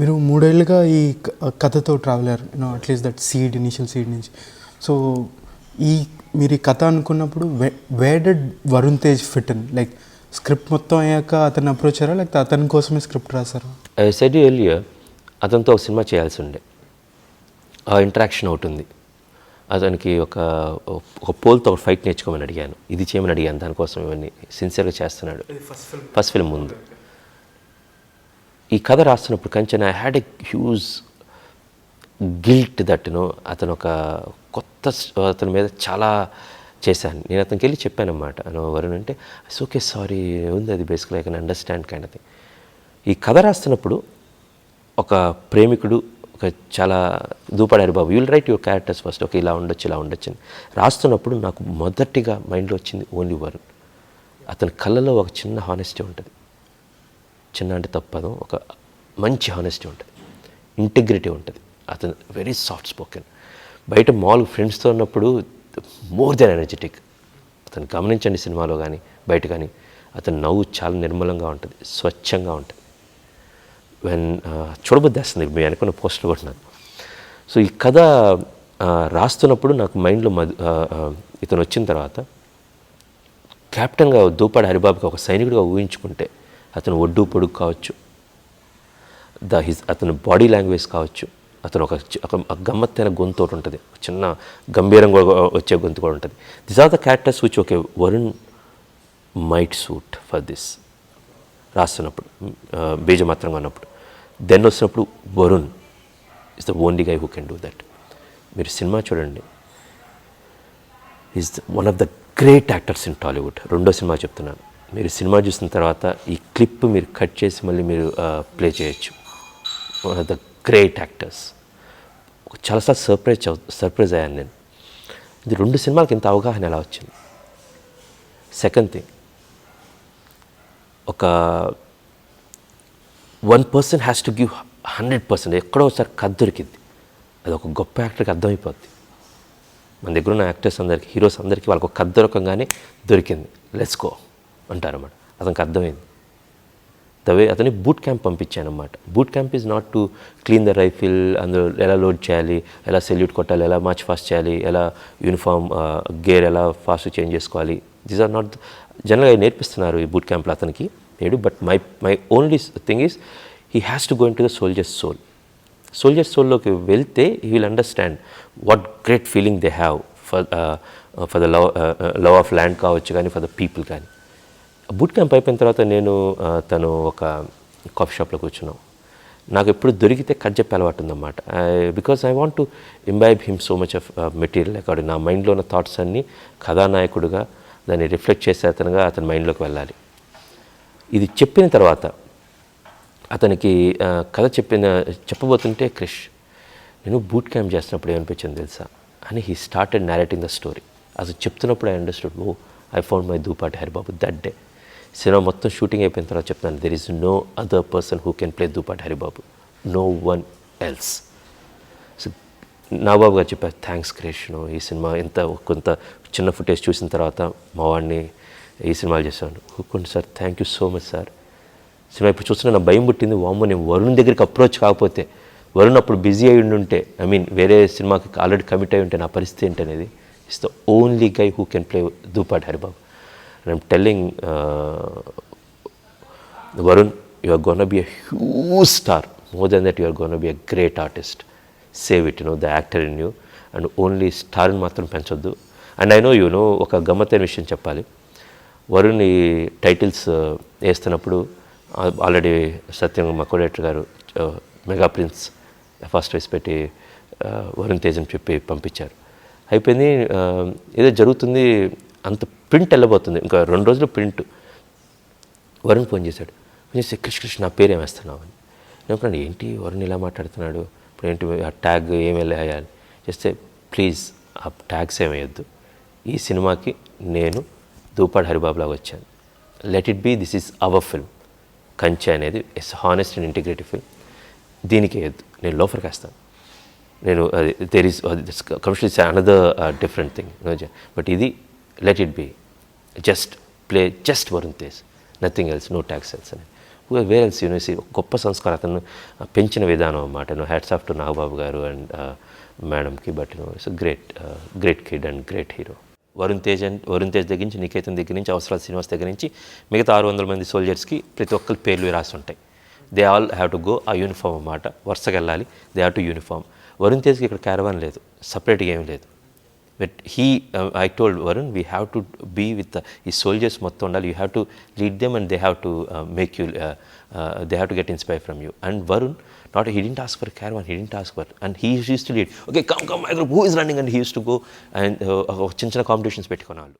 మీరు 3 ఏళ్లుగా ఈ కథతో ట్రావెల్ అయ్యారు. అట్లీస్ట్ దట్ ఇనిషియల్ సీడ్ నుంచి. సో ఈ మీరు ఈ కథ అనుకున్నప్పుడు where did Varun Tej fit in? Like script మొత్తం అయ్యాక అతన్ని అప్రోచ్ అయ్యారా, లేకపోతే అతని కోసమే స్క్రిప్ట్ రాశారా? ఐ సెడ్ ఎర్లియర్ అతనితో ఒక సినిమా చేయాల్సి ఉండే. ఆ ఇంటరాక్షన్ ఒకటి ఉంది. అతనికి ఒక పోల్తో ఒక ఫైట్ నేర్చుకోమని అడిగాను, ఇది చేయమని అడిగాను. దానికోసం ఇవన్నీ సిన్సియర్గా చేస్తున్నాడు. ఫస్ట్ ఫిల్మ్ ముందు ఈ కథ రాస్తున్నప్పుడు కంచెన్ I had a huge guilt that అతను ఒక కొత్త అతని మీద చాలా చేశాను. నేను అతనికి వెళ్ళి చెప్పానమాట, వరుణ్ అంటే ఇట్స్ ఓకే సారీ ఉంది, అది basically I can understand kind of thing. ఈ కథ రాస్తున్నప్పుడు ఒక ప్రేమికుడు, ఒక చాలా దూపడారు బాబు, you'll write your characters first, okay ఇలా ఉండొచ్చు ఇలా ఉండొచ్చు అని రాస్తున్నప్పుడు నాకు మొదటిగా మైండ్లో వచ్చింది ఓన్లీ వరుణ్. అతని కళ్ళలో ఒక చిన్న హానెస్టీ ఉంటుంది, చిన్న అంటే తప్పదు, ఒక మంచి హానెస్టీ ఉంటుంది, ఇంటిగ్రిటీ ఉంటుంది. అతను వెరీ సాఫ్ట్ స్పోకెన్. బయట మామూలుగా ఫ్రెండ్స్తో ఉన్నప్పుడు మోర్ దెన్ ఎనర్జెటిక్. అతను గమనించండి సినిమాలో కానీ బయట కానీ, అతను నవ్వు చాలా నిర్మలంగా ఉంటుంది, స్వచ్ఛంగా ఉంటుంది. చూడబుద్ది వేస్తుంది మీ అనుకున్న పోస్టులు కొట్టినాను. సో ఈ కథ రాస్తున్నప్పుడు నాకు మైండ్లో ఇతను వచ్చిన తర్వాత కెప్టెన్గా దూపాడు హరిబాబుకి ఒక సైనికుడిగా ఊహించుకుంటే అతను ఒడ్డు పొడుగు కావచ్చు, అతను బాడీ లాంగ్వేజ్ కావచ్చు, అతను ఒక గమ్మత్తైన గొంతు ఒకటి ఉంటుంది, చిన్న గంభీరంగా వచ్చే గొంతు కూడా ఉంటుంది. This are the characters which okay Varun might suit for this. రాస్తున్నప్పుడు బీజమాత్రంగా ఉన్నప్పుడు, దెన్ వచ్చినప్పుడు Varun is the only guy who can do that. మీరు సినిమా చూడండి, is one of the great actors in Tollywood. రెండో సినిమా చెప్తున్నాను, మీరు సినిమా చూసిన తర్వాత ఈ క్లిప్ మీరు కట్ చేసి మళ్ళీ మీరు ప్లే చేయొచ్చు. One of the great actors. చాలాసార్లు సర్ప్రైజ్ అయ్యాను నేను, ఇది 2 సినిమాలకి ఇంత అవగాహన ఎలా వచ్చింది. సెకండ్ థింగ్, ఒక 1% హ్యాస్ టు గివ్ 100%. ఎక్కడో ఒకసారి కథ దొరికింది, అది ఒక గొప్ప యాక్టర్కి అర్థమైపోద్ది. మన దగ్గర ఉన్న యాక్టర్స్ అందరికీ, హీరోస్ అందరికీ వాళ్ళకు ఒక కథ దొరకంగానే దొరికింది, లెట్స్ గో అంటారన్నమాట. అతనికి అర్థమైంది. అతని బూట్ క్యాంప్ పంపించాను అన్నమాట. Boot camp is not to clean the rifle, అందులో ఎలా లోడ్ చేయాలి, ఎలా సెల్యూట్ కొట్టాలి, ఎలా మార్చ్ ఫాస్ట్ చేయాలి, ఎలా యూనిఫామ్ గేర్ ఎలా ఫాస్ట్ చేంజ్ చేసుకోవాలి. దీస్ ఆర్ నాట్ జనరల్గా నేర్పిస్తున్నారు ఈ బూట్ క్యాంప్లో అతనికి నేడు. But my only thing is he has to go in to the soldiers soul. Soldiers సోల్లోకి వెళ్తే he will understand what great feeling they have for the love of land కావచ్చు కానీ, ఫర్ ద పీపుల్ కానీ. Boot camp అయిపోయిన తర్వాత నేను తను ఒక కాఫీ షాప్లో కూర్చున్నాం. నాకు ఎప్పుడు దొరికితే కథ చెప్పే అలవాటు ఉందన్నమాట. Because I want to imbibe him so much of material according. నా మైండ్లో ఉన్న థాట్స్ అన్నీ కథానాయకుడిగా దాన్ని రిఫ్లెక్ట్ చేసే అతని మైండ్లోకి వెళ్ళాలి. ఇది చెప్పిన తర్వాత అతనికి కథ చెప్పబోతుంటే క్రిష్, నేను బూట్ క్యాంప్ చేస్తున్నప్పుడు ఏమనిపించింది తెలుసా అని he started narrating the story. అసలు చెప్తున్నప్పుడు I understood, oh I found my Doopati Haribabu that day. Cinema మొత్తం షూటింగ్ అయిపోయిన తర్వాత చెప్తాను, there is no other person who can play Doopati Haribabu, no one else. So Nagababu garu చెప్పారు, థ్యాంక్స్ క్రిష్, ఈ సినిమా కొంత చిన్న ఫుటేజ్ చూసిన తర్వాత మా వాడిని ఈ సినిమాలు చేశాను. కూర్చోండి sir, thank you so much sir. Cinema ఇప్పుడు చూస్తున్నా నా భయం పుట్టింది, వామ్మో నేను వరుణ్ దగ్గరికి అప్రోచ్ కాకపోతే, వరుణ్ అప్పుడు బిజీ అయి ఉంటే, ఐ మీన్ వేరే సినిమాకి ఆల్రెడీ కమిట్ అయి ఉంటే నా పరిస్థితి ఏంటనేది. It's the only guy who can play Doopati Haribabu. And I'm telling Varun, you are going to be a huge star. More than that, you are going to be a great artist. Save it, the actor in you. And only star in matram penchoddu. And I know ఒక గమ్మత్తైన విషయం చెప్పాలి. వరుణ్ ఈ titles వేస్తున్నప్పుడు already సత్యం మా కోడేటర్ గారు mega prince first వేసి పెట్టి వరుణ్ తేజ్ అని చెప్పి పంపించారు. అయిపోయింది, ఏదో జరుగుతుంది, అంత ప్రింట్ వెళ్ళబోతుంది, ఇంకా 2 రోజులు ప్రింట్. వరుణ్ ఫోన్ చేశాడు, ఫోన్ చేసి కృష్ణ నా పేరు ఏమేస్తున్నావు అని. నేను అనుకున్నాను, ఏంటి వరుణ్ ఇలా మాట్లాడుతున్నాడు, ఇప్పుడు ఏంటి ఆ ట్యాగ్ ఏమి వెళ్ళాలి చేస్తే, ప్లీజ్ ఆ ట్యాగ్స్ ఏమేయొద్దు, ఈ సినిమాకి నేను దూపాడు హరిబాబులాగా వచ్చాను, let it be, this is our film. Kanche అనేది it's honest and integrative film, దీనికి వేయద్దు, నేను లోఫర్కి వేస్తాను. నేను there is commercial is another different thing, but ఇది let it be, just play just Varun Tej, nothing else, no tags else. Where else university గొప్ప సంస్కారం అతను పెంచిన విధానం అన్నమాట. హ్యాట్స్ ఆఫ్ టు నాగబాబు గారు అండ్ మేడంకి. But it's great kid and great hero. Varun Tej దగ్గర నుంచి, నికేతన్ దగ్గర నుంచి, అవసరాల శ్రీనివాస్ దగ్గర నుంచి మిగతా 600 మంది సోల్జర్స్కి ప్రతి ఒక్కరి పేర్లు రాసి ఉంటాయి. They all have to go ఆ యూనిఫామ్ అన్నమాట. వరుసగా వెళ్ళాలి, they have to uniform. Varun తేజ్కి ఇక్కడ క్యారవాన్ లేదు, సపరేట్గా ఏం లేదు. But I told Varun, we have to be with ఈ సోల్జర్స్ మొత్తం ఉండాలి. You have to lead them and they have to make you they have to get inspire from you. And Varun he didn't ask for caravan, he didn't ask for, and he used to lead, okay, come my group, who is running, and he used to go and చిన్న చిన్న competitions పెట్టుకున్నాళ్ళు.